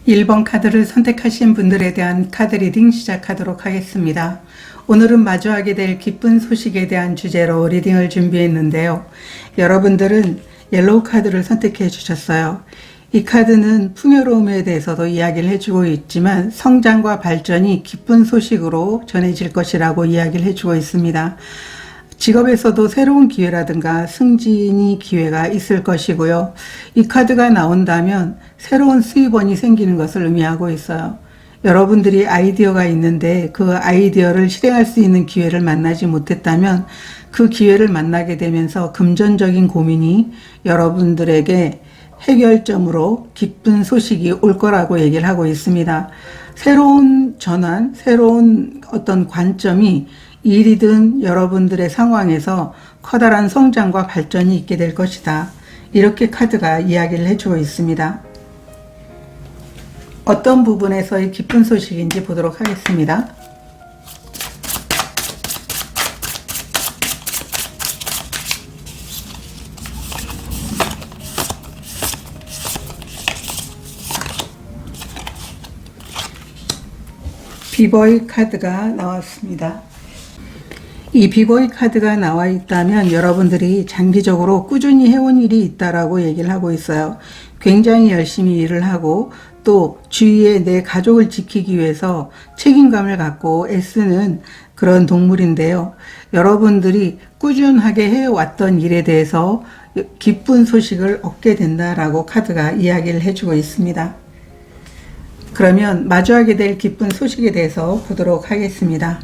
1번 카드를 선택하신 분들에 대한 카드 리딩 시작하도록 하겠습니다. 오늘은 마주하게 될 기쁜 소식에 대한 주제로 리딩을 준비했는데요. 여러분들은 옐로우 카드를 선택해 주셨어요. 이 카드는 풍요로움에 대해서도 이야기를 해주고 있지만 성장과 발전이 기쁜 소식으로 전해질 것이라고 이야기를 해주고 있습니다. 직업에서도 새로운 기회라든가 승진이 기회가 있을 것이고요. 이 카드가 나온다면 새로운 수입원이 생기는 것을 의미하고 있어요. 여러분들이 아이디어가 있는데 그 아이디어를 실행할 수 있는 기회를 만나지 못했다면 그 기회를 만나게 되면서 금전적인 고민이 여러분들에게 해결점으로 기쁜 소식이 올 거라고 얘기를 하고 있습니다. 새로운 전환, 새로운 어떤 관점이 일이든 여러분들의 상황에서 커다란 성장과 발전이 있게 될 것이다. 이렇게 카드가 이야기를 해주고 있습니다. 어떤 부분에서의 기쁜 소식인지 보도록 하겠습니다. 비보이 카드가 나왔습니다. 이 비보이 카드가 나와 있다면 여러분들이 장기적으로 꾸준히 해온 일이 있다라고 얘기를 하고 있어요. 굉장히 열심히 일을 하고 또 주위에 내 가족을 지키기 위해서 책임감을 갖고 애쓰는 그런 동물인데요. 여러분들이 꾸준하게 해왔던 일에 대해서 기쁜 소식을 얻게 된다라고 카드가 이야기를 해주고 있습니다. 그러면 마주하게 될 기쁜 소식에 대해서 보도록 하겠습니다.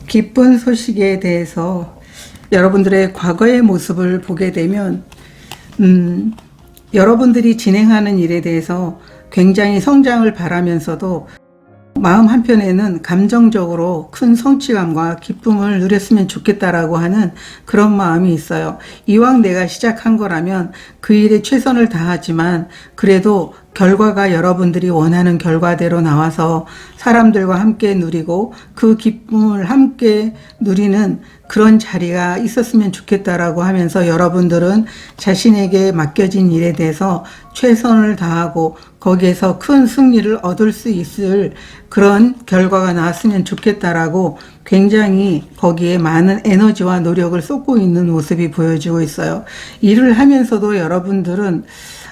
기쁜 소식에 대해서 여러분들의 과거의 모습을 보게 되면 여러분들이 진행하는 일에 대해서 굉장히 성장을 바라면서도 마음 한편에는 감정적으로 큰 성취감과 기쁨을 누렸으면 좋겠다라고 하는 그런 마음이 있어요. 이왕 내가 시작한 거라면 그 일에 최선을 다하지만 그래도 결과가 여러분들이 원하는 결과대로 나와서 사람들과 함께 누리고 그 기쁨을 함께 누리는 그런 자리가 있었으면 좋겠다라고 하면서 여러분들은 자신에게 맡겨진 일에 대해서 최선을 다하고 거기에서 큰 승리를 얻을 수 있을 그런 결과가 나왔으면 좋겠다라고 굉장히 거기에 많은 에너지와 노력을 쏟고 있는 모습이 보여지고 있어요. 일을 하면서도 여러분들은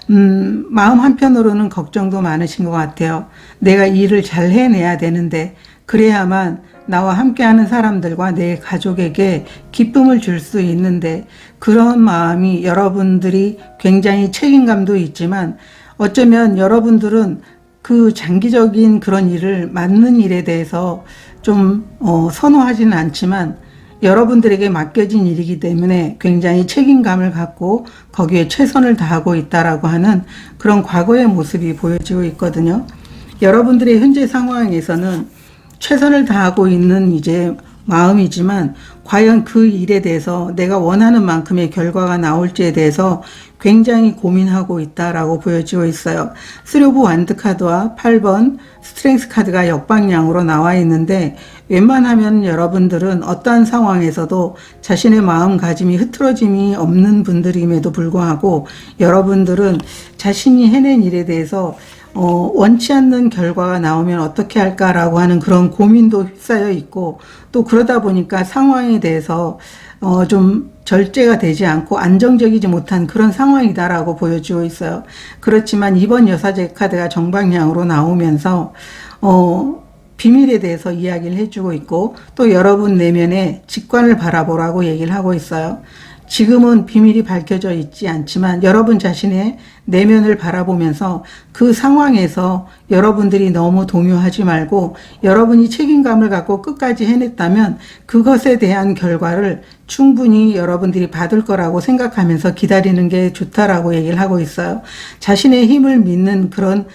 마음 한편으로는 걱정도 많으신 것 같아요. 내가 일을 잘 해내야 되는데 그래야만 나와 함께하는 사람들과 내 가족에게 기쁨을 줄 수 있는데 그런 마음이 여러분들이 굉장히 책임감도 있지만 어쩌면 여러분들은 그 장기적인 그런 일을 맡는 일에 대해서 좀 선호하지는 않지만 여러분들에게 맡겨진 일이기 때문에 굉장히 책임감을 갖고 거기에 최선을 다하고 있다라고 하는 그런 과거의 모습이 보여지고 있거든요. 여러분들의 현재 상황에서는 최선을 다하고 있는 이제 마음이지만 과연 그 일에 대해서 내가 원하는 만큼의 결과가 나올지에 대해서 굉장히 고민하고 있다라고 보여지고 있어요. 3 오브 완드 카드와 8번 스트렝스 카드가 역방향으로 나와 있는데 웬만하면 여러분들은 어떠한 상황에서도 자신의 마음가짐이 흐트러짐이 없는 분들임에도 불구하고 여러분들은 자신이 해낸 일에 대해서 원치 않는 결과가 나오면 어떻게 할까라고 하는 그런 고민도 휩싸여 있고, 또 그러다 보니까 상황에 대해서 좀 절제가 되지 않고 안정적이지 못한 그런 상황이다라고 보여지고 있어요. 그렇지만 이번 여사제 카드가 정방향으로 나오면서 비밀에 대해서 이야기를 해주고 있고, 또 여러분 내면의 직관을 바라보라고 얘기를 하고 있어요. 지금은 비밀이 밝혀져 있지 않지만 여러분 자신의 내면을 바라보면서 그 상황에서 여러분들이 너무 동요하지 말고, 여러분이 책임감을 갖고 끝까지 해냈다면 그것에 대한 결과를 충분히 여러분들이 받을 거라고 생각하면서 기다리는 게 좋다라고 얘기를 하고 있어요. 자신의 힘을 믿는 그런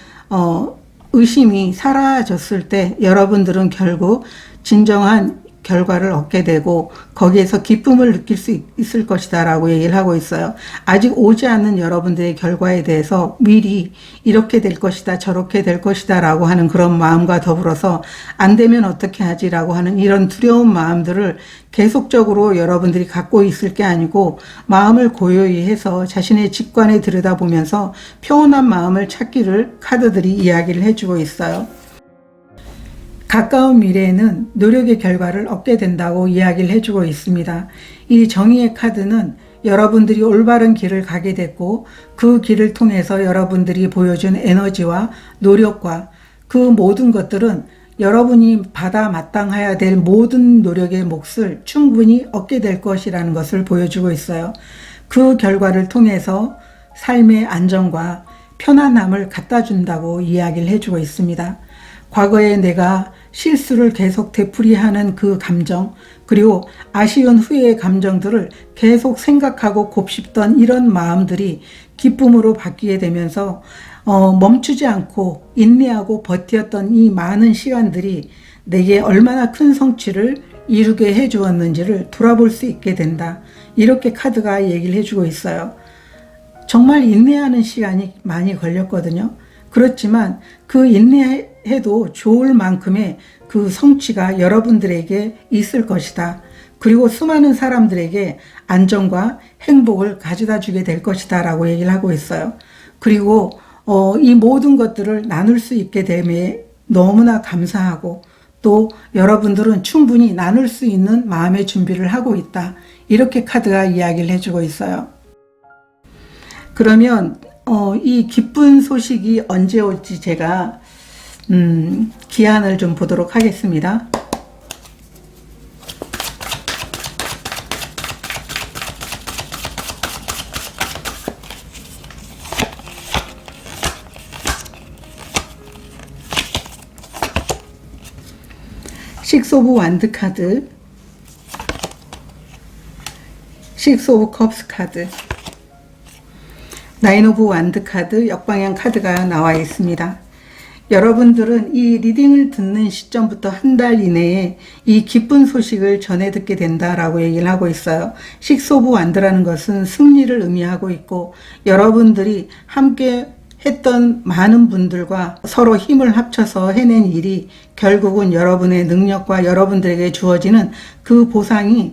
의심이 사라졌을 때 여러분들은 결국 진정한 결과를 얻게 되고 거기에서 기쁨을 느낄 수 있을 것이다 라고 얘기를 하고 있어요. 아직 오지 않는 여러분들의 결과에 대해서 미리 이렇게 될 것이다 저렇게 될 것이다 라고 하는 그런 마음과 더불어서 안 되면 어떻게 하지 라고 하는 이런 두려운 마음들을 계속적으로 여러분들이 갖고 있을 게 아니고, 마음을 고요히 해서 자신의 직관에 들여다보면서 평온한 마음을 찾기를 카드들이 이야기를 해주고 있어요. 가까운 미래에는 노력의 결과를 얻게 된다고 이야기를 해주고 있습니다. 이 정의의 카드는 여러분들이 올바른 길을 가게 됐고, 그 길을 통해서 여러분들이 보여준 에너지와 노력과 그 모든 것들은 여러분이 받아 마땅해야 될 모든 노력의 몫을 충분히 얻게 될 것이라는 것을 보여주고 있어요. 그 결과를 통해서 삶의 안정과 편안함을 갖다 준다고 이야기를 해주고 있습니다. 과거에 내가 실수를 계속 되풀이하는 그 감정, 그리고 아쉬운 후회의 감정들을 계속 생각하고 곱씹던 이런 마음들이 기쁨으로 바뀌게 되면서 멈추지 않고 인내하고 버텼던 이 많은 시간들이 내게 얼마나 큰 성취를 이루게 해주었는지를 돌아볼 수 있게 된다. 이렇게 카드가 얘기를 해주고 있어요. 정말 인내하는 시간이 많이 걸렸거든요. 그렇지만 그 인내해도 좋을 만큼의 그 성취가 여러분들에게 있을 것이다. 그리고 수많은 사람들에게 안정과 행복을 가져다 주게 될 것이다 라고 얘기를 하고 있어요. 그리고 이 모든 것들을 나눌 수 있게 됨에 너무나 감사하고, 또 여러분들은 충분히 나눌 수 있는 마음의 준비를 하고 있다. 이렇게 카드가 이야기를 해주고 있어요. 그러면 이 기쁜 소식이 언제 올지 제가 기한을 좀 보도록 하겠습니다. 식스 오브 완드 카드, 식스 오브 컵스 카드, 나인 오브 완드 카드, 역방향 카드가 나와 있습니다. 여러분들은 이 리딩을 듣는 시점부터 한 달 이내에 이 기쁜 소식을 전해 듣게 된다라고 얘기를 하고 있어요. 식스 오브 완드라는 것은 승리를 의미하고 있고, 여러분들이 함께 했던 많은 분들과 서로 힘을 합쳐서 해낸 일이 결국은 여러분의 능력과 여러분들에게 주어지는 그 보상이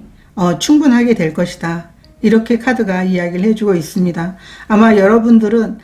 충분하게 될 것이다. 이렇게 카드가 이야기를 해주고 있습니다. 아마 여러분들은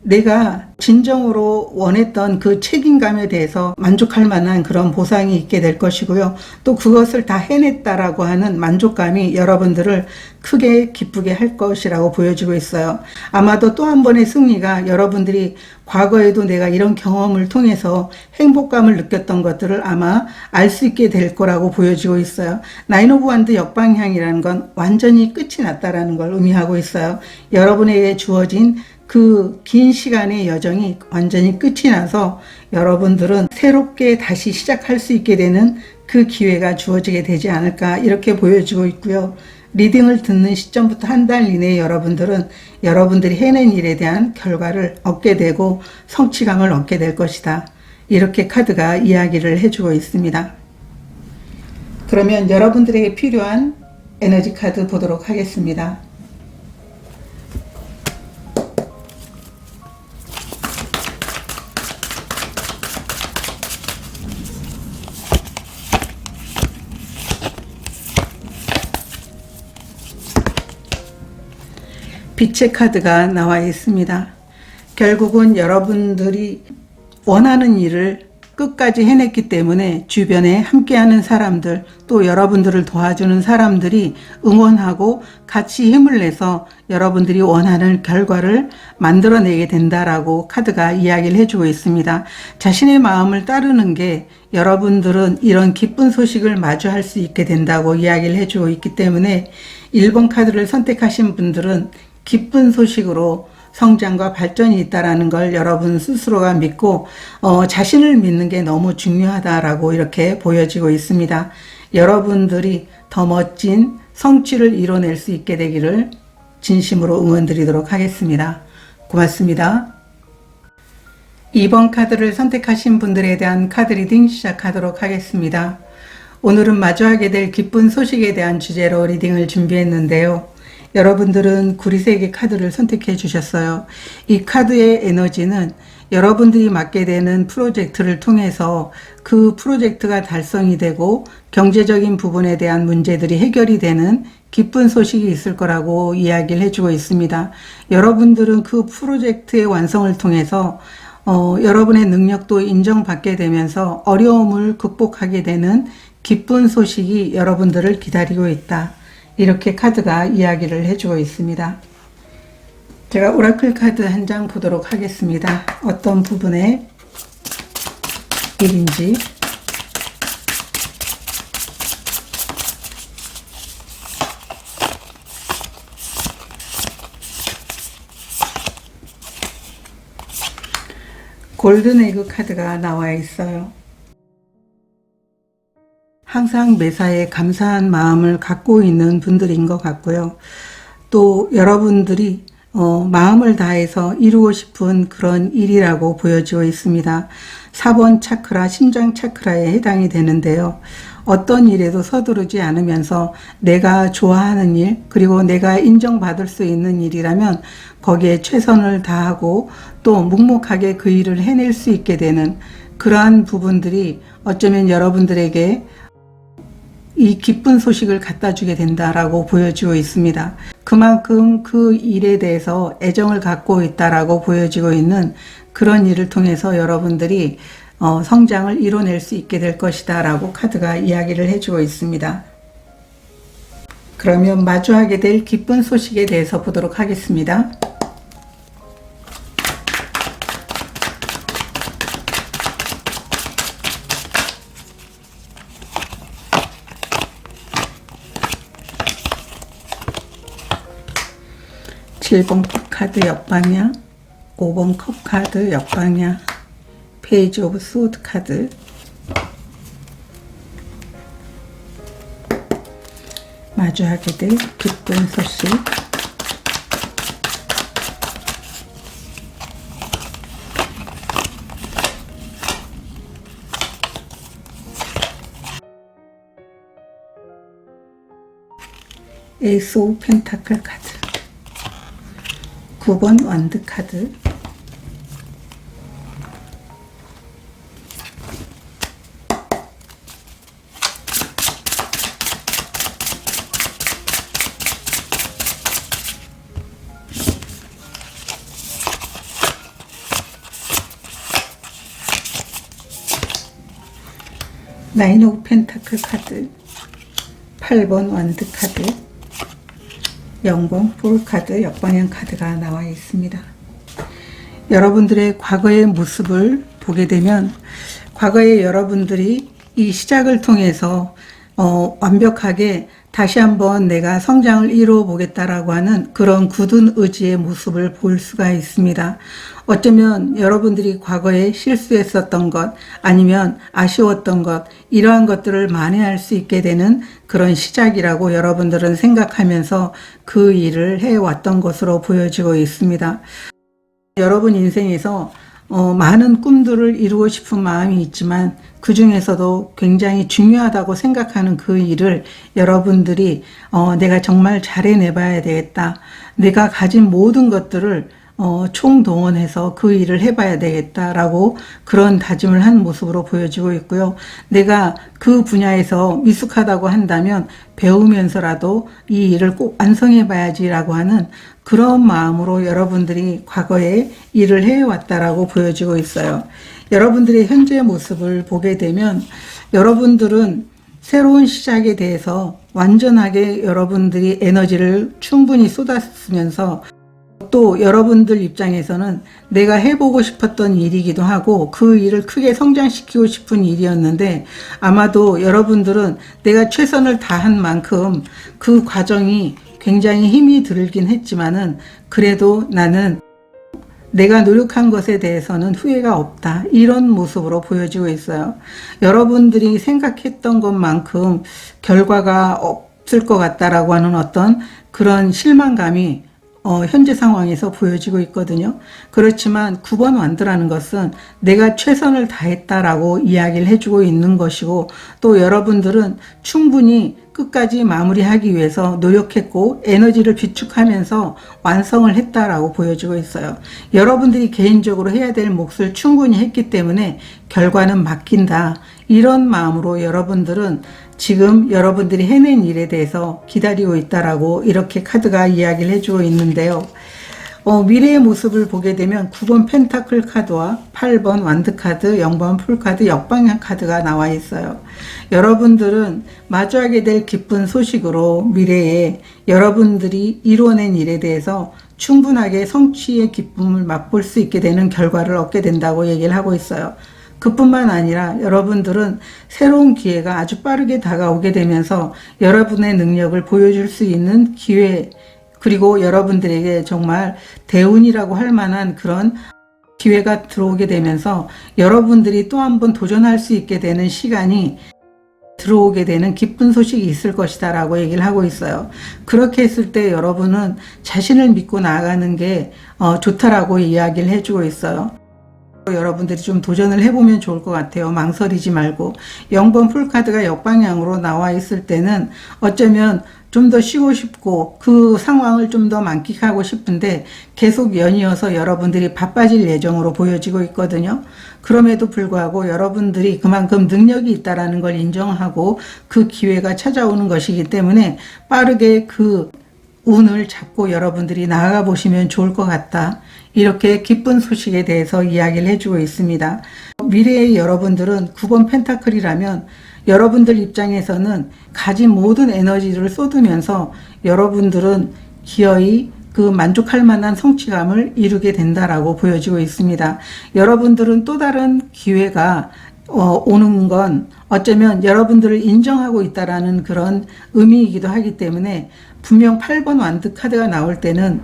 내가 진정으로 원했던 그 책임감에 대해서 만족할 만한 그런 보상이 있게 될 것이고요. 또 그것을 다 해냈다라고 하는 만족감이 여러분들을 크게 기쁘게 할 것이라고 보여지고 있어요. 아마도 또 한 번의 승리가 여러분들이 과거에도 내가 이런 경험을 통해서 행복감을 느꼈던 것들을 아마 알 수 있게 될 거라고 보여지고 있어요. 나인 오브 완드 역방향이라는 건 완전히 끝이 났다라는 걸 의미하고 있어요. 여러분에게 주어진 그 긴 시간의 여정이 완전히 끝이 나서 여러분들은 새롭게 다시 시작할 수 있게 되는 그 기회가 주어지게 되지 않을까, 이렇게 보여지고 있고요. 리딩을 듣는 시점부터 한 달 이내에 여러분들은 여러분들이 해낸 일에 대한 결과를 얻게 되고 성취감을 얻게 될 것이다. 이렇게 카드가 이야기를 해주고 있습니다. 그러면 여러분들에게 필요한 에너지 카드 보도록 하겠습니다. 빛의 카드가 나와 있습니다. 결국은 여러분들이 원하는 일을 끝까지 해냈기 때문에 주변에 함께하는 사람들, 또 여러분들을 도와주는 사람들이 응원하고 같이 힘을 내서 여러분들이 원하는 결과를 만들어내게 된다라고 카드가 이야기를 해주고 있습니다. 자신의 마음을 따르는 게 여러분들은 이런 기쁜 소식을 마주할 수 있게 된다고 이야기를 해주고 있기 때문에 1번 카드를 선택하신 분들은 기쁜 소식으로 성장과 발전이 있다라는 걸 여러분 스스로가 믿고 자신을 믿는 게 너무 중요하다라고 이렇게 보여지고 있습니다. 여러분들이 더 멋진 성취를 이뤄낼 수 있게 되기를 진심으로 응원드리도록 하겠습니다. 고맙습니다. 2번 카드를 선택하신 분들에 대한 카드 리딩 시작하도록 하겠습니다. 오늘은 마주하게 될 기쁜 소식에 대한 주제로 리딩을 준비했는데요. 여러분들은 구리세계 카드를 선택해 주셨어요. 이 카드의 에너지는 여러분들이 맡게 되는 프로젝트를 통해서 그 프로젝트가 달성이 되고 경제적인 부분에 대한 문제들이 해결이 되는 기쁜 소식이 있을 거라고 이야기를 해주고 있습니다. 여러분들은 그 프로젝트의 완성을 통해서 여러분의 능력도 인정받게 되면서 어려움을 극복하게 되는 기쁜 소식이 여러분들을 기다리고 있다. 이렇게 카드가 이야기를 해주고 있습니다. 제가 오라클 카드 한 장 보도록 하겠습니다. 어떤 부분의 일인지. 골든 에그 카드가 나와 있어요. 항상 매사에 감사한 마음을 갖고 있는 분들인 것 같고요. 또 여러분들이 마음을 다해서 이루고 싶은 그런 일이라고 보여지고 있습니다. 4번 차크라, 심장 차크라에 해당이 되는데요. 어떤 일에도 서두르지 않으면서 내가 좋아하는 일, 그리고 내가 인정받을 수 있는 일이라면 거기에 최선을 다하고 또 묵묵하게 그 일을 해낼 수 있게 되는 그러한 부분들이 어쩌면 여러분들에게 이 기쁜 소식을 갖다 주게 된다라고 보여지고 있습니다. 그만큼 그 일에 대해서 애정을 갖고 있다라고 보여지고 있는 그런 일을 통해서 여러분들이 성장을 이뤄낼 수 있게 될 것이다 라고 카드가 이야기를 해주고 있습니다. 그러면 마주하게 될 기쁜 소식에 대해서 보도록 하겠습니다. (7번) 컵 카드 역방향, 5번 컵 카드 역방향, 페이지 오브 소드 카드, 마주하게 될 기쁜 소식, 에이스 오브 펜타클 카드, 9번 완드 카드, 나인 오브 펜타클 카드, 8번 완드 카드, 0번 폴 카드 역방향 카드가 나와 있습니다. 여러분들의 과거의 모습을 보게 되면 과거에 여러분들이 이 시작을 통해서 완벽하게 다시 한번 내가 성장을 이루어 보겠다라고 하는 그런 굳은 의지의 모습을 볼 수가 있습니다. 어쩌면 여러분들이 과거에 실수했었던 것 아니면 아쉬웠던 것 이러한 것들을 만회할 수 있게 되는 그런 시작이라고 여러분들은 생각하면서 그 일을 해왔던 것으로 보여지고 있습니다. 여러분 인생에서 많은 꿈들을 이루고 싶은 마음이 있지만 그 중에서도 굉장히 중요하다고 생각하는 그 일을 여러분들이 내가 정말 잘 해내봐야 되겠다. 내가 가진 모든 것들을 총동원해서 그 일을 해봐야 되겠다라고 그런 다짐을 한 모습으로 보여지고 있고요. 내가 그 분야에서 미숙하다고 한다면 배우면서라도 이 일을 꼭 완성해봐야지라고 하는 그런 마음으로 여러분들이 과거에 일을 해왔다라고 보여지고 있어요. 여러분들의 현재 모습을 보게 되면 여러분들은 새로운 시작에 대해서 완전하게 여러분들이 에너지를 충분히 쏟았으면서 또 여러분들 입장에서는 내가 해보고 싶었던 일이기도 하고 그 일을 크게 성장시키고 싶은 일이었는데 아마도 여러분들은 내가 최선을 다한 만큼 그 과정이 굉장히 힘이 들긴 했지만은 그래도 나는 내가 노력한 것에 대해서는 후회가 없다. 이런 모습으로 보여지고 있어요. 여러분들이 생각했던 것만큼 결과가 없을 것 같다라고 하는 어떤 그런 실망감이 현재 상황에서 보여지고 있거든요. 그렇지만 9번 완드라는 것은 내가 최선을 다했다라고 이야기를 해주고 있는 것이고 또 여러분들은 충분히 끝까지 마무리하기 위해서 노력했고 에너지를 비축하면서 완성을 했다라고 보여지고 있어요. 여러분들이 개인적으로 해야 될 몫을 충분히 했기 때문에 결과는 맡긴다. 이런 마음으로 여러분들은 지금 여러분들이 해낸 일에 대해서 기다리고 있다라고 이렇게 카드가 이야기를 해주고 있는데요. 미래의 모습을 보게 되면 9번 펜타클 카드와 8번 완드 카드, 0번 풀 카드, 역방향 카드가 나와 있어요. 여러분들은 마주하게 될 기쁜 소식으로 미래에 여러분들이 이루어낸 일에 대해서 충분하게 성취의 기쁨을 맛볼 수 있게 되는 결과를 얻게 된다고 얘기를 하고 있어요. 그뿐만 아니라 여러분들은 새로운 기회가 아주 빠르게 다가오게 되면서 여러분의 능력을 보여줄 수 있는 기회 그리고 여러분들에게 정말 대운이라고 할 만한 그런 기회가 들어오게 되면서 여러분들이 또 한 번 도전할 수 있게 되는 시간이 들어오게 되는 기쁜 소식이 있을 것이다 라고 얘기를 하고 있어요. 그렇게 했을 때 여러분은 자신을 믿고 나아가는 게 좋다라고 이야기를 해주고 있어요. 여러분들이 좀 도전을 해보면 좋을 것 같아요. 망설이지 말고. 0번 풀카드가 역방향으로 나와 있을 때는 어쩌면 좀 더 쉬고 싶고 그 상황을 좀 더 만끽하고 싶은데 계속 연이어서 여러분들이 바빠질 예정으로 보여지고 있거든요. 그럼에도 불구하고 여러분들이 그만큼 능력이 있다는 걸 인정하고 그 기회가 찾아오는 것이기 때문에 빠르게 그 운을 잡고 여러분들이 나아가 보시면 좋을 것 같다. 이렇게 기쁜 소식에 대해서 이야기를 해주고 있습니다. 미래의 여러분들은 9번 펜타클이라면 여러분들 입장에서는 가진 모든 에너지를 쏟으면서 여러분들은 기어이 그 만족할 만한 성취감을 이루게 된다라고 보여지고 있습니다. 여러분들은 또 다른 기회가 오는 건 어쩌면 여러분들을 인정하고 있다라는 그런 의미이기도 하기 때문에 분명 8번 완드 카드가 나올 때는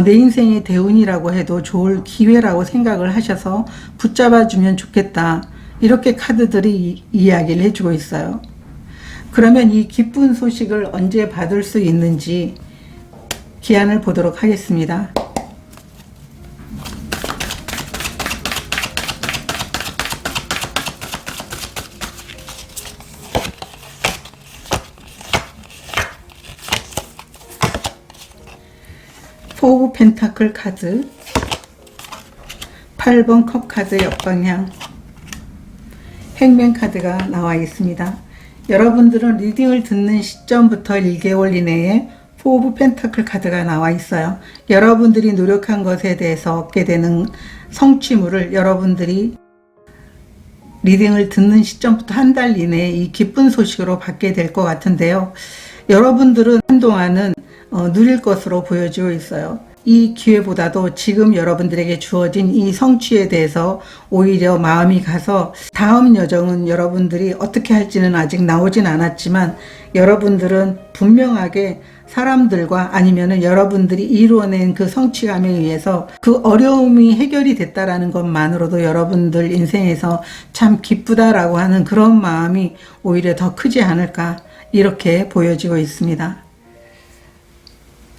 내 인생의 대운이라고 해도 좋을 기회라고 생각을 하셔서 붙잡아주면 좋겠다. 이렇게 카드들이 이야기를 해주고 있어요. 그러면 이 기쁜 소식을 언제 받을 수 있는지 기한을 보도록 하겠습니다. 포 오브 펜타클 카드, 8번 컵 카드 역방향, 행맨 카드가 나와 있습니다. 여러분들은 리딩을 듣는 시점부터 1개월 이내에 포 오브 펜타클 카드가 나와 있어요. 여러분들이 노력한 것에 대해서 얻게 되는 성취물을 여러분들이 리딩을 듣는 시점부터 한 달 이내에 이 기쁜 소식으로 받게 될 것 같은데요. 여러분들은 한동안은 누릴 것으로 보여지고 있어요. 이 기회보다도 지금 여러분들에게 주어진 이 성취에 대해서 오히려 마음이 가서 다음 여정은 여러분들이 어떻게 할지는 아직 나오진 않았지만 여러분들은 분명하게 사람들과 아니면은 여러분들이 이루어낸 그 성취감에 의해서 그 어려움이 해결이 됐다라는 것만으로도 여러분들 인생에서 참 기쁘다라고 하는 그런 마음이 오히려 더 크지 않을까 이렇게 보여지고 있습니다.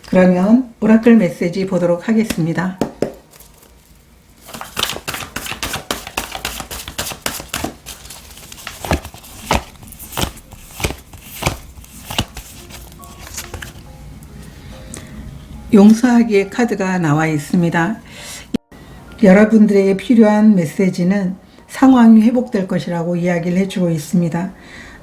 그러면 오라클 메시지 보도록 하겠습니다. 용서하기의 카드가 나와 있습니다. 여러분들에게 필요한 메시지는 상황이 회복될 것이라고 이야기를 해주고 있습니다.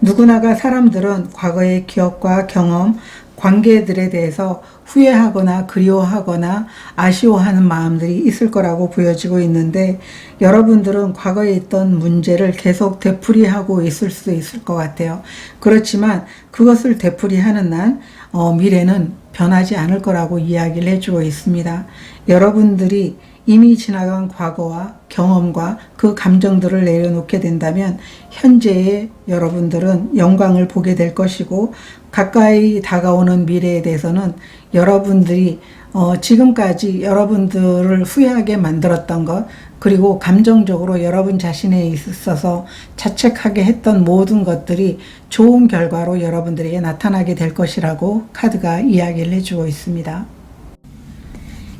누구나가 사람들은 과거의 기억과 경험, 관계들에 대해서 후회하거나 그리워하거나 아쉬워하는 마음들이 있을 거라고 보여지고 있는데, 여러분들은 과거에 있던 문제를 계속 되풀이하고 있을 수도 있을 것 같아요. 그렇지만 그것을 되풀이하는 한 미래는 변하지 않을 거라고 이야기를 해주고 있습니다. 여러분들이 이미 지나간 과거와 경험과 그 감정들을 내려놓게 된다면 현재의 여러분들은 영광을 보게 될 것이고, 가까이 다가오는 미래에 대해서는 여러분들이 지금까지 여러분들을 후회하게 만들었던 것, 그리고 감정적으로 여러분 자신에 있어서 자책하게 했던 모든 것들이 좋은 결과로 여러분들에게 나타나게 될 것이라고 카드가 이야기를 해주고 있습니다.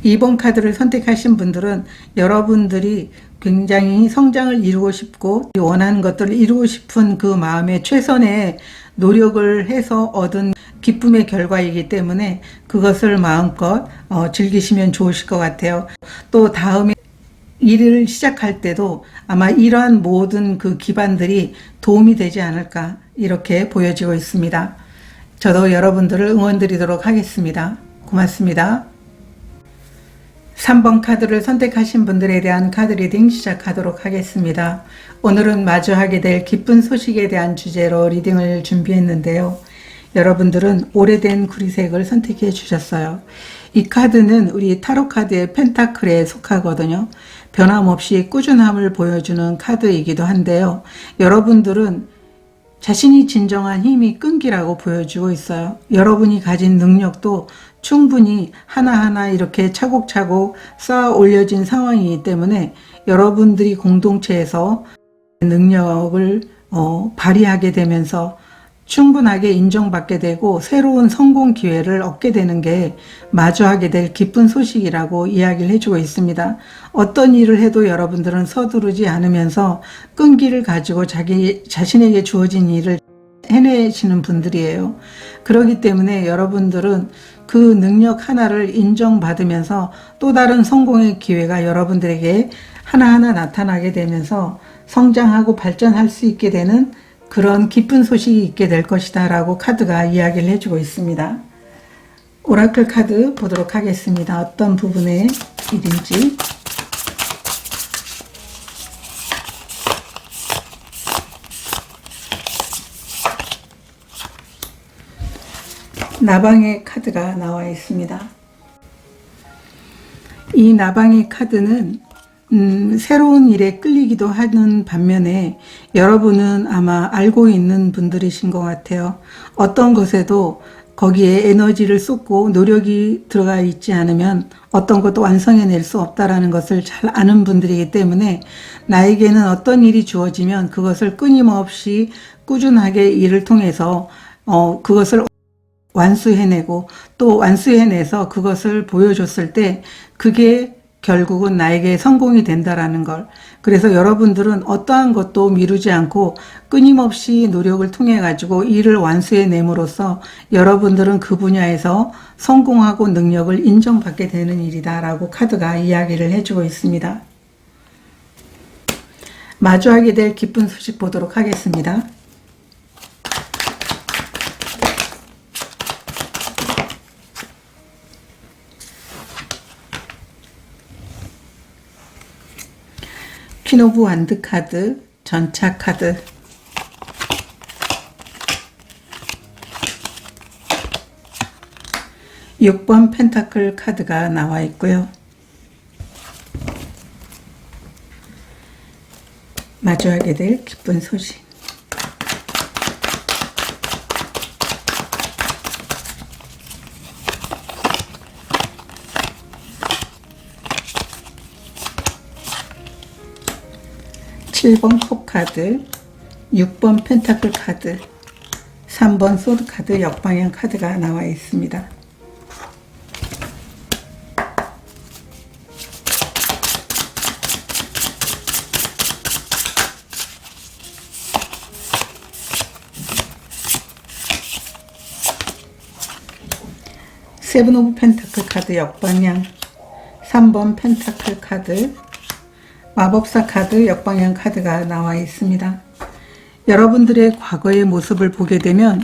2번 카드를 선택하신 분들은 여러분들이 굉장히 성장을 이루고 싶고 원하는 것들을 이루고 싶은 그 마음에 최선의 노력을 해서 얻은 기쁨의 결과이기 때문에 그것을 마음껏 즐기시면 좋으실 것 같아요. 또 다음에 일을 시작할 때도 아마 이러한 모든 그 기반들이 도움이 되지 않을까, 이렇게 보여지고 있습니다. 저도 여러분들을 응원드리도록 하겠습니다. 고맙습니다. 3번 카드를 선택하신 분들에 대한 카드 리딩 시작하도록 하겠습니다. 오늘은 마주하게 될 기쁜 소식에 대한 주제로 리딩을 준비했는데요. 여러분들은 오래된 구리색을 선택해 주셨어요. 이 카드는 우리 타로 카드의 펜타클에 속하거든요. 변함없이 꾸준함을 보여주는 카드이기도 한데요. 여러분들은 자신이 진정한 힘이 끈기라고 보여주고 있어요. 여러분이 가진 능력도 충분히 하나하나 이렇게 차곡차곡 쌓아 올려진 상황이기 때문에 여러분들이 공동체에서 능력을 발휘하게 되면서 충분하게 인정받게 되고 새로운 성공 기회를 얻게 되는 게 마주하게 될 기쁜 소식이라고 이야기를 해주고 있습니다. 어떤 일을 해도 여러분들은 서두르지 않으면서 끈기를 가지고 자신에게 주어진 일을 해내시는 분들이에요. 그렇기 때문에 여러분들은 그 능력 하나를 인정받으면서 또 다른 성공의 기회가 여러분들에게 하나하나 나타나게 되면서 성장하고 발전할 수 있게 되는 그런 기쁜 소식이 있게 될 것이다 라고 카드가 이야기를 해주고 있습니다. 오라클 카드 보도록 하겠습니다. 어떤 부분의 일인지. 나방의 카드가 나와 있습니다. 이 나방의 카드는 새로운 일에 끌리기도 하는 반면에 여러분은 아마 알고 있는 분들이신 것 같아요. 어떤 것에도 거기에 에너지를 쏟고 노력이 들어가 있지 않으면 어떤 것도 완성해낼 수 없다라는 것을 잘 아는 분들이기 때문에 나에게는 어떤 일이 주어지면 그것을 끊임없이 꾸준하게 일을 통해서 그것을 완수해내고 또 완수해내서 그것을 보여줬을 때 그게 결국은 나에게 성공이 된다라는 걸. 그래서 여러분들은 어떠한 것도 미루지 않고 끊임없이 노력을 통해 가지고 일을 완수해냄으로써 여러분들은 그 분야에서 성공하고 능력을 인정받게 되는 일이다 라고 카드가 이야기를 해주고 있습니다. 마주하게 될 기쁜 소식 보도록 하겠습니다. 퀸 오브 완드 카드, 전차 카드, (6번) 펜타클 카드가 나와 있고요. 마주하게 될 기쁜 소식. (7번) 컵 카드, (6번) 펜타클 카드, (3번) 소드 카드 역방향 카드가 나와 있습니다. 세븐 오브 펜타클 카드 역방향, 3번 펜타클 카드, 마법사 카드 역방향 카드가 나와 있습니다. 여러분들의 과거의 모습을 보게 되면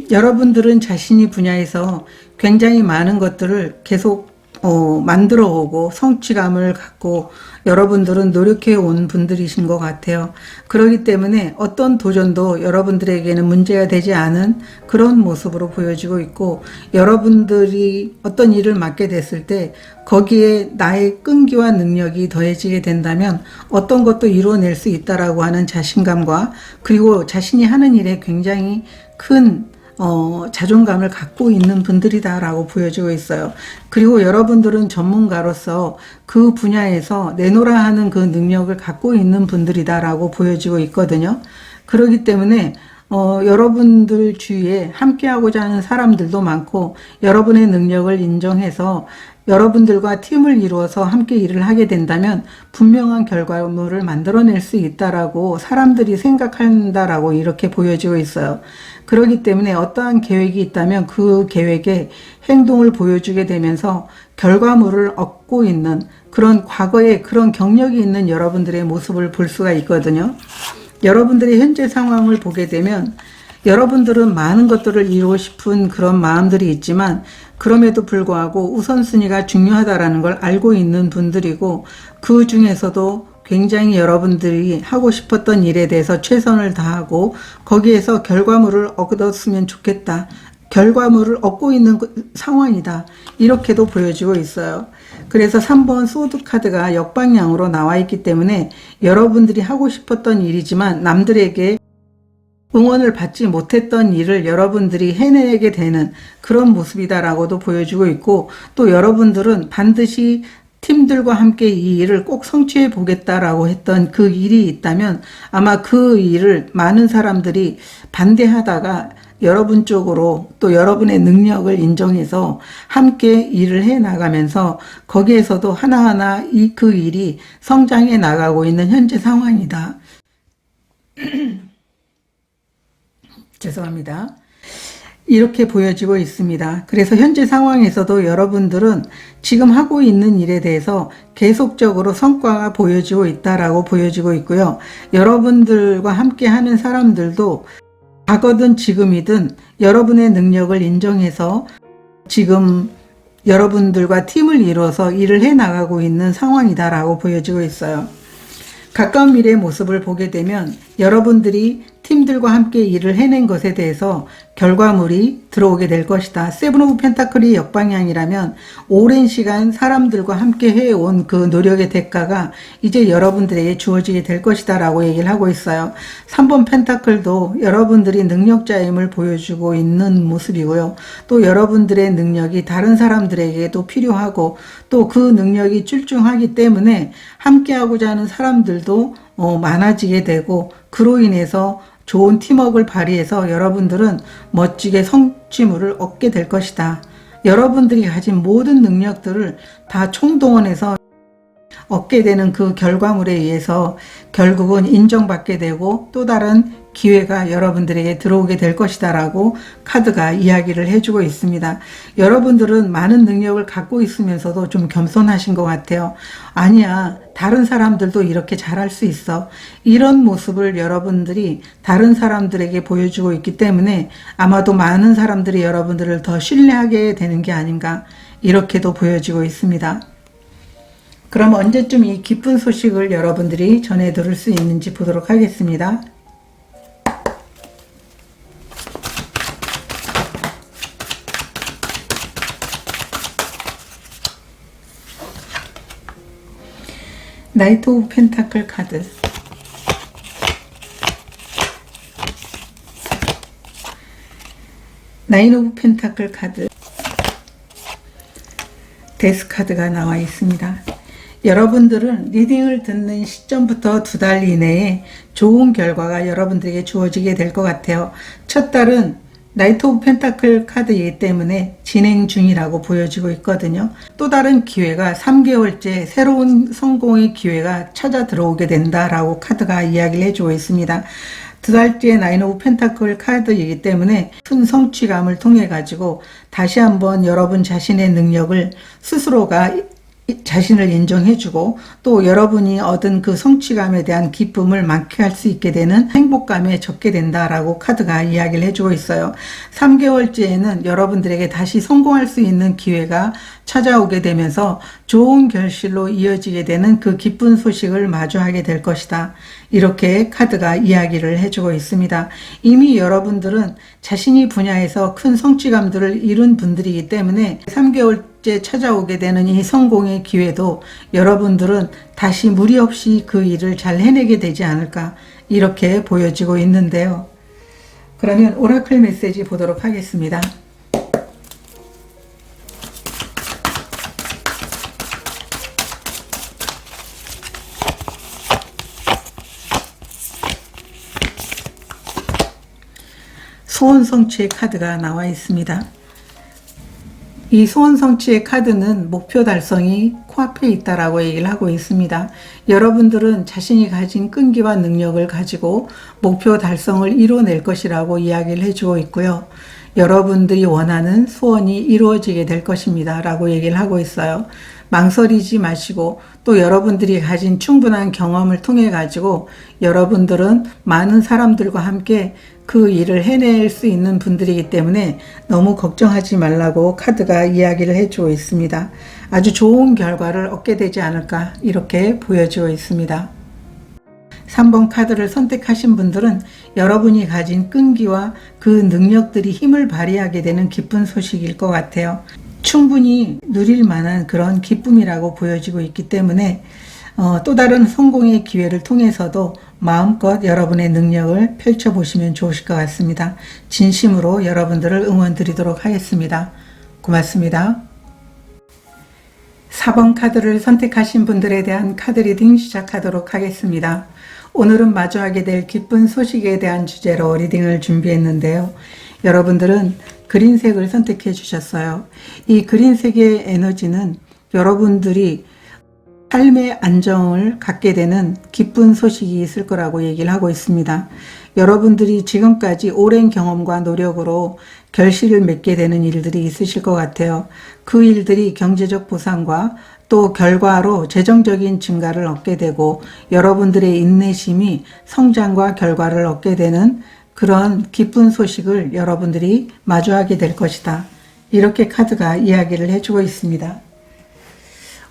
여러분들은 자신이 분야에서 굉장히 많은 것들을 계속 만들어 오고 성취감을 갖고 여러분들은 노력해 온 분들이신 것 같아요. 그렇기 때문에 어떤 도전도 여러분들에게는 문제가 되지 않은 그런 모습으로 보여지고 있고, 여러분들이 어떤 일을 맡게 됐을 때 거기에 나의 끈기와 능력이 더해지게 된다면 어떤 것도 이루어낼 수 있다라고 하는 자신감과, 그리고 자신이 하는 일에 굉장히 큰 자존감을 갖고 있는 분들이다라고 보여지고 있어요. 그리고 여러분들은 전문가로서 그 분야에서 내놓으라 하는 그 능력을 갖고 있는 분들이다라고 보여지고 있거든요. 그렇기 때문에 여러분들 주위에 함께하고자 하는 사람들도 많고, 여러분의 능력을 인정해서 여러분들과 팀을 이루어서 함께 일을 하게 된다면 분명한 결과물을 만들어낼 수 있다라고 사람들이 생각한다라고 이렇게 보여지고 있어요. 그렇기 때문에 어떠한 계획이 있다면 그 계획에 행동을 보여주게 되면서 결과물을 얻고 있는 그런 과거에 그런 경력이 있는 여러분들의 모습을 볼 수가 있거든요. 여러분들의 현재 상황을 보게 되면 여러분들은 많은 것들을 이루고 싶은 그런 마음들이 있지만, 그럼에도 불구하고 우선순위가 중요하다라는 걸 알고 있는 분들이고, 그 중에서도 굉장히 여러분들이 하고 싶었던 일에 대해서 최선을 다하고 거기에서 결과물을 얻었으면 좋겠다, 결과물을 얻고 있는 상황이다, 이렇게도 보여지고 있어요. 그래서 3번 소드 카드가 역방향으로 나와 있기 때문에 여러분들이 하고 싶었던 일이지만 남들에게 응원을 받지 못했던 일을 여러분들이 해내게 되는 그런 모습이다라고도 보여주고 있고, 또 여러분들은 반드시 팀들과 함께 이 일을 꼭 성취해 보겠다라고 했던 그 일이 있다면 아마 그 일을 많은 사람들이 반대하다가 여러분 쪽으로 또 여러분의 능력을 인정해서 함께 일을 해 나가면서 거기에서도 하나하나 그 일이 성장해 나가고 있는 현재 상황이다. 죄송합니다. 이렇게 보여지고 있습니다. 그래서 현재 상황에서도 여러분들은 지금 하고 있는 일에 대해서 계속적으로 성과가 보여지고 있다라고 보여지고 있고요. 여러분들과 함께 하는 사람들도 과거든 지금이든 여러분의 능력을 인정해서 지금 여러분들과 팀을 이루어서 일을 해 나가고 있는 상황이다라고 보여지고 있어요. 가까운 미래의 모습을 보게 되면 여러분들이 팀들과 함께 일을 해낸 것에 대해서 결과물이 들어오게 될 것이다. 세븐 오브 펜타클이 역방향이라면 오랜 시간 사람들과 함께 해온 그 노력의 대가가 이제 여러분들에게 주어지게 될 것이다 라고 얘기를 하고 있어요. 3번 펜타클도 여러분들이 능력자임을 보여주고 있는 모습이고요. 또 여러분들의 능력이 다른 사람들에게도 필요하고 또 그 능력이 출중하기 때문에 함께하고자 하는 사람들도 많아지게 되고, 그로 인해서 좋은 팀워크를 발휘해서 여러분들은 멋지게 성취물을 얻게 될 것이다. 여러분들이 가진 모든 능력들을 다 총동원해서 얻게 되는 그 결과물에 의해서 결국은 인정받게 되고 또 다른 기회가 여러분들에게 들어오게 될 것이다 라고 카드가 이야기를 해주고 있습니다. 여러분들은 많은 능력을 갖고 있으면서도 좀 겸손하신 것 같아요. 아니야, 다른 사람들도 이렇게 잘할 수 있어. 이런 모습을 여러분들이 다른 사람들에게 보여주고 있기 때문에 아마도 많은 사람들이 여러분들을 더 신뢰하게 되는 게 아닌가, 이렇게도 보여지고 있습니다. 그럼 언제쯤 이 기쁜 소식을 여러분들이 전해 들을 수 있는지 보도록 하겠습니다. 나이트 오브 펜타클 카드, 나인 오브 펜타클 카드, 데스 카드가 나와 있습니다. 여러분들은 리딩을 듣는 시점부터 2달 이내에 좋은 결과가 여러분들에게 주어지게 될 것 같아요. 첫 달은 나이트 오브 펜타클 카드이기 때문에 진행 중이라고 보여지고 있거든요. 또 다른 기회가 3개월째 새로운 성공의 기회가 찾아 들어오게 된다라고 카드가 이야기를 해주고 있습니다. 두 달째의 나인 오브 펜타클 카드이기 때문에 큰 성취감을 통해 가지고 다시 한번 여러분 자신의 능력을 스스로가 자신을 인정해주고 또 여러분이 얻은 그 성취감에 대한 기쁨을 만끽할 수 있게 되는 행복감에 젖게 된다라고 카드가 이야기를 해주고 있어요. 3개월째에는 여러분들에게 다시 성공할 수 있는 기회가 찾아오게 되면서 좋은 결실로 이어지게 되는 그 기쁜 소식을 마주하게 될 것이다. 이렇게 카드가 이야기를 해주고 있습니다. 이미 여러분들은 자신이 분야에서 큰 성취감들을 이룬 분들이기 때문에 3개월째 찾아오게 되는 이 성공의 기회도 여러분들은 다시 무리 없이 그 일을 잘 해내게 되지 않을까 이렇게 보여지고 있는데요. 그러면 오라클 메시지 보도록 하겠습니다. 소원 성취의 카드가 나와 있습니다. 이 소원 성취의 카드는 목표 달성이 코앞에 있다라고 얘기를 하고 있습니다. 여러분들은 자신이 가진 끈기와 능력을 가지고 목표 달성을 이뤄낼 것이라고 이야기를 해주고 있고요. 여러분들이 원하는 소원이 이루어지게 될 것입니다 라고 얘기를 하고 있어요. 망설이지 마시고 또 여러분들이 가진 충분한 경험을 통해 가지고 여러분들은 많은 사람들과 함께 그 일을 해낼 수 있는 분들이기 때문에 너무 걱정하지 말라고 카드가 이야기를 해주고 있습니다. 아주 좋은 결과를 얻게 되지 않을까 이렇게 보여주고 있습니다. 3번 카드를 선택하신 분들은 여러분이 가진 끈기와 그 능력들이 힘을 발휘하게 되는 기쁜 소식일 것 같아요. 충분히 누릴 만한 그런 기쁨이라고 보여지고 있기 때문에 또 다른 성공의 기회를 통해서도 마음껏 여러분의 능력을 펼쳐보시면 좋으실 것 같습니다. 진심으로 여러분들을 응원 드리도록 하겠습니다. 고맙습니다. 4번 카드를 선택하신 분들에 대한 카드 리딩 시작하도록 하겠습니다. 오늘은 마주하게 될 기쁜 소식에 대한 주제로 리딩을 준비했는데요. 여러분들은 그린색을 선택해 주셨어요. 이 그린색의 에너지는 여러분들이 삶의 안정을 갖게 되는 기쁜 소식이 있을 거라고 얘기를 하고 있습니다. 여러분들이 지금까지 오랜 경험과 노력으로 결실을 맺게 되는 일들이 있으실 것 같아요. 그 일들이 경제적 보상과 또 결과로 재정적인 증가를 얻게 되고 여러분들의 인내심이 성장과 결과를 얻게 되는 그런 기쁜 소식을 여러분들이 마주하게 될 것이다. 이렇게 카드가 이야기를 해주고 있습니다.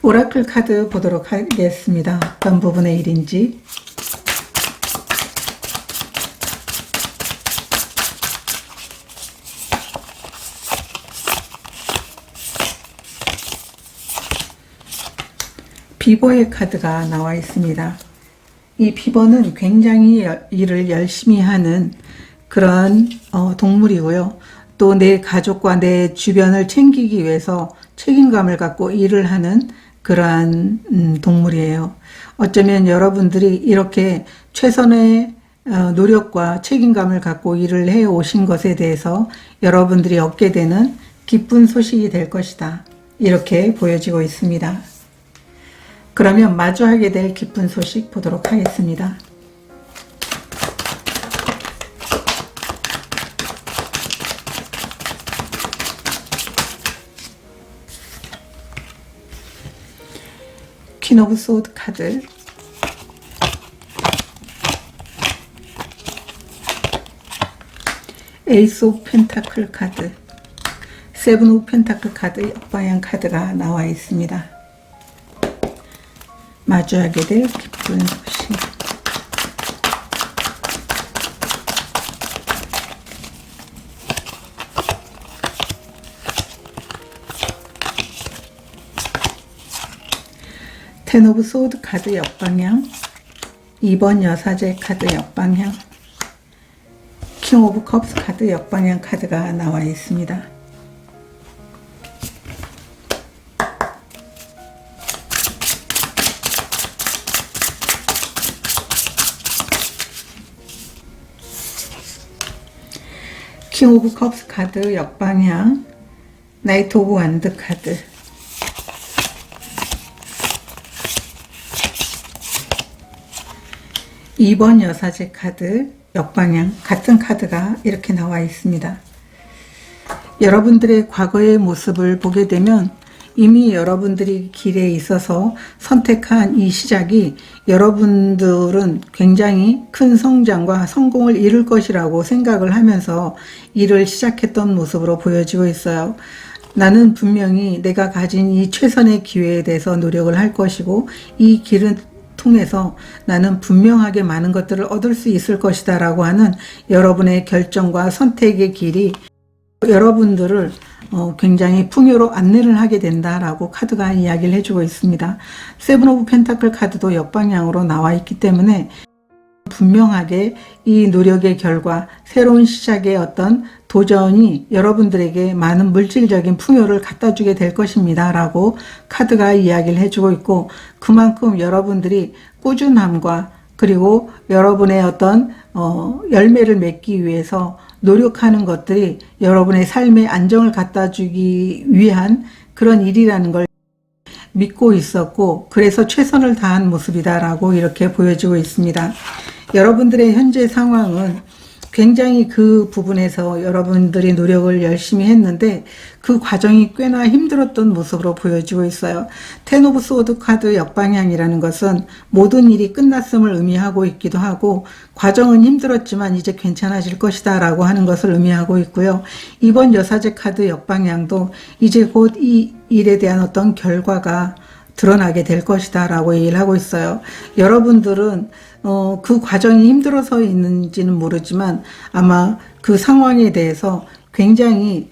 오라클 카드 보도록 하겠습니다. 어떤 부분의 일인지. 비버의 카드가 나와 있습니다. 이 비버는 굉장히 일을 열심히 하는 그런 동물이고요. 또 내 가족과 내 주변을 챙기기 위해서 책임감을 갖고 일을 하는 그러한 동물이에요. 어쩌면 여러분들이 이렇게 최선의 노력과 책임감을 갖고 일을 해 오신 것에 대해서 여러분들이 얻게 되는 기쁜 소식이 될 것이다. 이렇게 보여지고 있습니다. 그러면 마주하게 될 기쁜 소식 보도록 하겠습니다. 퀸 오브 소드 카드, 에이스 오브 펜타클 카드, 세븐 오브 펜타클 카드 역방향 카드가 나와 있습니다. 마주하게 될 기쁜 소식. 텐 오브 소드 카드 역방향, 2번 여사제 카드 역방향, 킹 오브 컵스 카드 역방향 카드가 나와 있습니다. 킹 오브 컵스 카드 역방향, 나이트 오브 완드 카드, (2번) 여사제 카드, 역방향 같은 카드가 이렇게 나와 있습니다. 여러분들의 과거의 모습을 보게 되면 이미 여러분들이 길에 있어서 선택한 이 시작이 여러분들은 굉장히 큰 성장과 성공을 이룰 것이라고 생각을 하면서 일을 시작했던 모습으로 보여지고 있어요. 나는 분명히 내가 가진 이 최선의 기회에 대해서 노력을 할 것이고 이 길은 통해서 나는 분명하게 많은 것들을 얻을 수 있을 것이다 라고 하는 여러분의 결정과 선택의 길이 여러분들을 굉장히 풍요로 안내를 하게 된다라고 카드가 이야기를 해주고 있습니다. 세븐 오브 펜타클 카드도 역방향으로 나와 있기 때문에 분명하게 이 노력의 결과 새로운 시작의 어떤 도전이 여러분들에게 많은 물질적인 풍요를 갖다 주게 될 것입니다 라고 카드가 이야기를 해주고 있고, 그만큼 여러분들이 꾸준함과 그리고 여러분의 어떤 열매를 맺기 위해서 노력하는 것들이 여러분의 삶의 안정을 갖다 주기 위한 그런 일이라는 걸 믿고 있었고, 그래서 최선을 다한 모습이다라고 이렇게 보여지고 있습니다. 여러분들의 현재 상황은 굉장히 그 부분에서 여러분들이 노력을 열심히 했는데 그 과정이 꽤나 힘들었던 모습으로 보여지고 있어요. 텐 오브 소드 카드 역방향이라는 것은 모든 일이 끝났음을 의미하고 있기도 하고, 과정은 힘들었지만 이제 괜찮아질 것이다 라고 하는 것을 의미하고 있고요. 이번 여사제 카드 역방향도 이제 곧 이 일에 대한 어떤 결과가 드러나게 될 것이다 라고 얘기를 하고 있어요. 여러분들은 그 과정이 힘들어서 있는지는 모르지만 아마 그 상황에 대해서 굉장히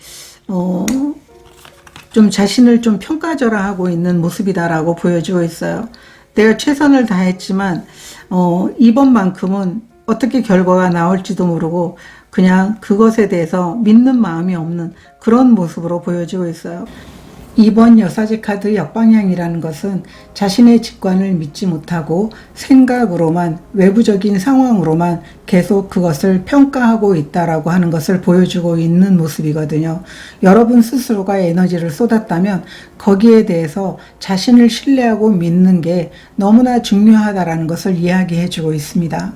좀 자신을 좀 평가절하하고 있는 모습이다라고 보여지고 있어요. 내가 최선을 다했지만 이번만큼은 어떻게 결과가 나올지도 모르고 그냥 그것에 대해서 믿는 마음이 없는 그런 모습으로 보여지고 있어요. 이번 여사제 카드 역방향이라는 것은 자신의 직관을 믿지 못하고 생각으로만, 외부적인 상황으로만 계속 그것을 평가하고 있다라고 하는 것을 보여주고 있는 모습이거든요. 여러분 스스로가 에너지를 쏟았다면 거기에 대해서 자신을 신뢰하고 믿는 게 너무나 중요하다라는 것을 이야기해주고 있습니다.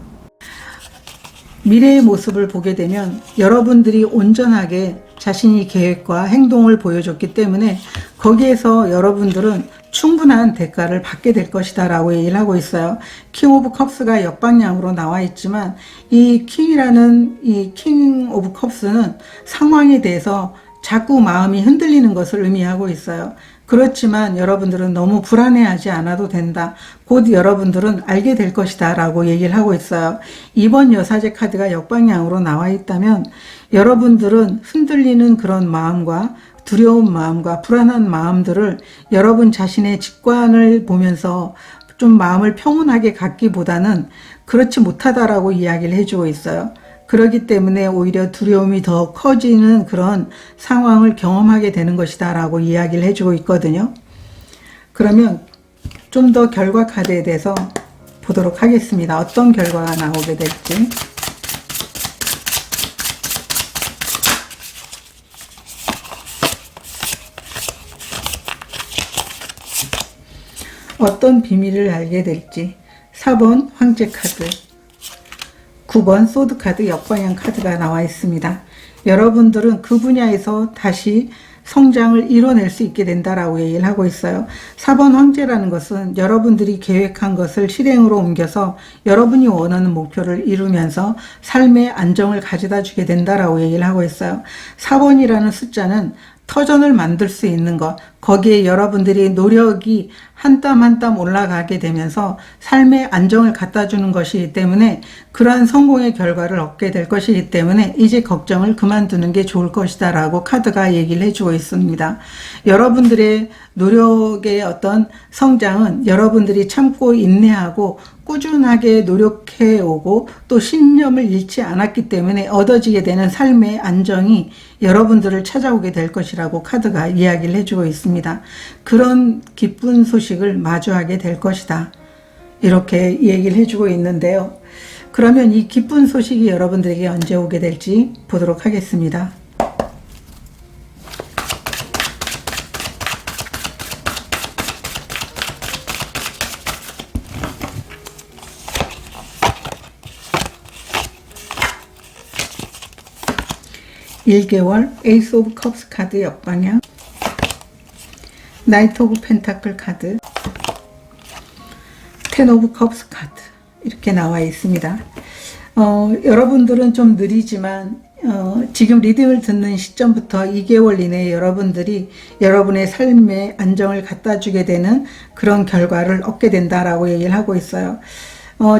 미래의 모습을 보게 되면 여러분들이 온전하게 자신이 계획과 행동을 보여줬기 때문에 거기에서 여러분들은 충분한 대가를 받게 될 것이다 라고 얘기를 하고 있어요. 킹 오브 컵스가 역방향으로 나와 있지만 이 킹이라는 이 킹 오브 컵스는 상황에 대해서 자꾸 마음이 흔들리는 것을 의미하고 있어요. 그렇지만 여러분들은 너무 불안해하지 않아도 된다. 곧 여러분들은 알게 될 것이다 라고 얘기를 하고 있어요. 이번 여사제 카드가 역방향으로 나와 있다면 여러분들은 흔들리는 그런 마음과 두려운 마음과 불안한 마음들을 여러분 자신의 직관을 보면서 좀 마음을 평온하게 갖기보다는 그렇지 못하다라고 이야기를 해주고 있어요. 그렇기 때문에 오히려 두려움이 더 커지는 그런 상황을 경험하게 되는 것이다 라고 이야기를 해주고 있거든요. 그러면 좀 더 결과 카드에 대해서 보도록 하겠습니다. 어떤 결과가 나오게 될지. 어떤 비밀을 알게 될지. 4번 황제 카드, 9번 소드 카드 역방향 카드가 나와 있습니다. 여러분들은 그 분야에서 다시 성장을 이뤄낼 수 있게 된다라고 얘기를 하고 있어요. 4번 황제라는 것은 여러분들이 계획한 것을 실행으로 옮겨서 여러분이 원하는 목표를 이루면서 삶의 안정을 가져다 주게 된다라고 얘기를 하고 있어요. 4번이라는 숫자는 터전을 만들 수 있는 것, 거기에 여러분들이 노력이 한 땀 한 땀 올라가게 되면서 삶의 안정을 갖다 주는 것이기 때문에 그러한 성공의 결과를 얻게 될 것이기 때문에 이제 걱정을 그만두는 게 좋을 것이다 라고 카드가 얘기를 해주고 있습니다. 여러분들의 노력의 어떤 성장은 여러분들이 참고 인내하고 꾸준하게 노력해 오고 또 신념을 잃지 않았기 때문에 얻어지게 되는 삶의 안정이 여러분들을 찾아오게 될 것이라고 카드가 이야기를 해주고 있습니다. 그런 기쁜 소식을 마주하게 될 것이다. 이렇게 얘기를 해주고 있는데요. 그러면 이 기쁜 소식이 여러분들에게 언제 오게 될지 보도록 하겠습니다. 1개월 에이스 오브 컵스 카드 역방향, 나이트 오브 펜타클 카드, 텐 오브 컵스 카드 이렇게 나와 있습니다. 여러분들은 좀 느리지만 지금 리딩을 듣는 시점부터 2개월 이내에 여러분들이 여러분의 삶에 안정을 갖다 주게 되는 그런 결과를 얻게 된다라고 얘기를 하고 있어요.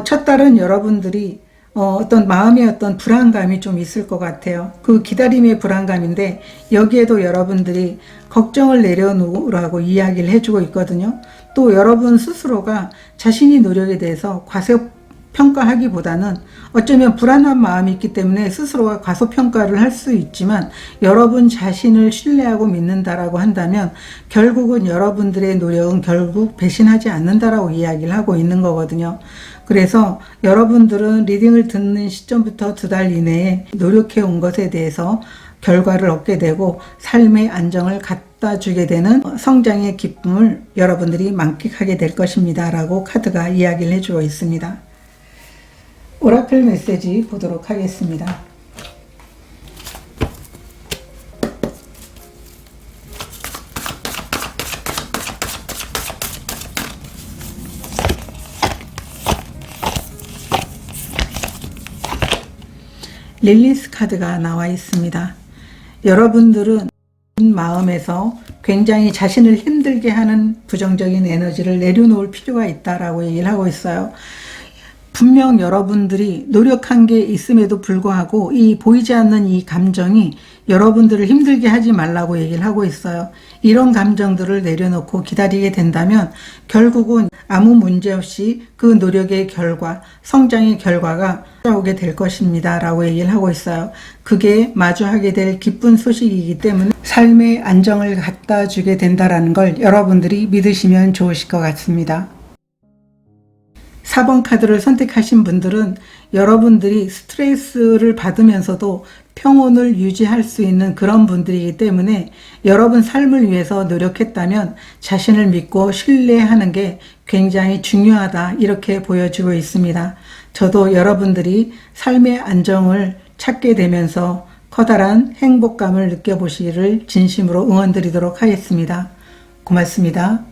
첫 달은 여러분들이 어떤 마음의 어떤 불안감이 좀 있을 것 같아요. 그 기다림의 불안감인데 여기에도 여러분들이 걱정을 내려놓으라고 이야기를 해주고 있거든요. 또 여러분 스스로가 자신이 노력에 대해서 과소평가하기보다는 어쩌면 불안한 마음이 있기 때문에 스스로가 과소평가를 할 수 있지만 여러분 자신을 신뢰하고 믿는다라고 한다면 결국은 여러분들의 노력은 결국 배신하지 않는다라고 이야기를 하고 있는 거거든요. 그래서 여러분들은 리딩을 듣는 시점부터 2달 이내에 노력해 온 것에 대해서 결과를 얻게 되고 삶의 안정을 갖다 주게 되는 성장의 기쁨을 여러분들이 만끽하게 될 것입니다 라고 카드가 이야기를 해주고 있습니다. 오라클 메시지 보도록 하겠습니다. 릴리스 카드가 나와 있습니다. 여러분들은 마음에서 굉장히 자신을 힘들게 하는 부정적인 에너지를 내려놓을 필요가 있다라고 얘기를 하고 있어요. 분명 여러분들이 노력한 게 있음에도 불구하고 이 보이지 않는 이 감정이 여러분들을 힘들게 하지 말라고 얘기를 하고 있어요. 이런 감정들을 내려놓고 기다리게 된다면 결국은 아무 문제 없이 그 노력의 결과, 성장의 결과가 찾아오게 될 것입니다 라고 얘기를 하고 있어요. 그게 마주하게 될 기쁜 소식이기 때문에 삶의 안정을 갖다 주게 된다는 걸 여러분들이 믿으시면 좋으실 것 같습니다. 4번 카드를 선택하신 분들은 여러분들이 스트레스를 받으면서도 평온을 유지할 수 있는 그런 분들이기 때문에 여러분 삶을 위해서 노력했다면 자신을 믿고 신뢰하는 게 굉장히 중요하다 이렇게 보여지고 있습니다. 저도 여러분들이 삶의 안정을 찾게 되면서 커다란 행복감을 느껴보시기를 진심으로 응원드리도록 하겠습니다. 고맙습니다.